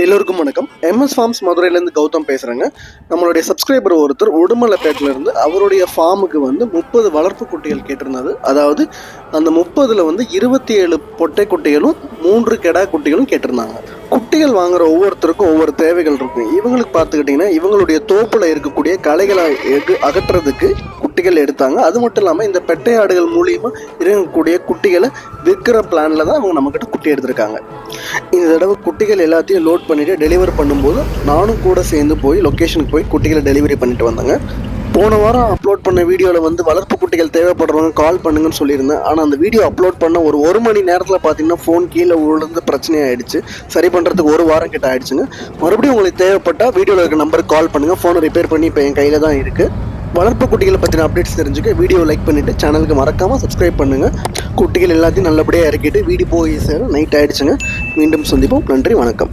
எல்லோருக்கும் வணக்கம். MS forms மதுரையிலேருந்து கௌதம் பேசுகிறேங்க. நம்மளுடைய சப்ஸ்கிரைபர் ஒருத்தர் உடுமலைப்பேட்டிலேருந்து அவருடைய ஃபார்முக்கு 30 வளர்ப்பு குட்டிகள் கேட்டிருந்தது. அதாவது அந்த 30ல் 27 பொட்டை குட்டிகளும் 3 கெடா குட்டிகளும் கேட்டிருந்தாங்க. குட்டிகள் வாங்குற ஒவ்வொருத்தருக்கும் ஒவ்வொரு தேவைகள் இருக்கும். இவங்களுக்கு பார்த்துக்கிட்டிங்கன்னா இவங்களுடைய தோப்பில் இருக்கக்கூடிய களைகளை அகற்றுறதுக்கு குட்டிகள் எடுத்தாங்க. அது மட்டும் இல்லாமல் இந்த பெட்டை ஆடுகள் மூலியமாக இருக்கக்கூடிய குட்டிகளை விற்கிற பிளானில் தான் அவங்க நம்மக்கிட்ட குட்டி எடுத்திருக்காங்க. இந்த தடவை குட்டிகள் எல்லாத்தையும் லோட் பண்ணிவிட்டு டெலிவரி பண்ணும்போது நானும் கூட சேர்ந்து போய் லொக்கேஷனுக்கு போய் குட்டிகளை டெலிவரி பண்ணிட்டு வந்தாங்க. போன வாரம் அப்லோட் பண்ண வீடியோவில் வளர்ப்பு குட்டிகள் தேவைப்படுறவங்க கால் பண்ணுங்கன்னு சொல்லியிருந்தேன். ஆனால் அந்த வீடியோ அப்லோட் பண்ண ஒரு மணி நேரத்தில் பார்த்தீங்கன்னா ஃபோன் கீழே விழுந்து பிரச்சனையாயிடுச்சு. சரி பண்ணுறதுக்கு ஒரு வாரம் கிட்ட ஆயிடுச்சுங்க. மறுபடியும் உங்களுக்கு தேவைப்பட்டால் வீடியோவில் இருக்க நம்பருக்கு கால் பண்ணுங்கள். ஃபோனை ரிப்பேர் பண்ணி இப்போ என் கையில் தான் இருக்குது. வளர்ப்பு குட்டிகளை பற்றின அப்டேட்ஸ் தெரிஞ்சுக்க வீடியோ லைக் பண்ணிவிட்டு சேனலுக்கு மறக்காமல் சப்ஸ்கிரைப் பண்ணுங்கள். குட்டிகள் எல்லாத்தையும் நல்லபடியாக இறக்கிட்டு வீடியோ போய் சேர நைட் ஆகிடுச்சுங்க. மீண்டும் சந்திப்போம். நன்றி, வணக்கம்.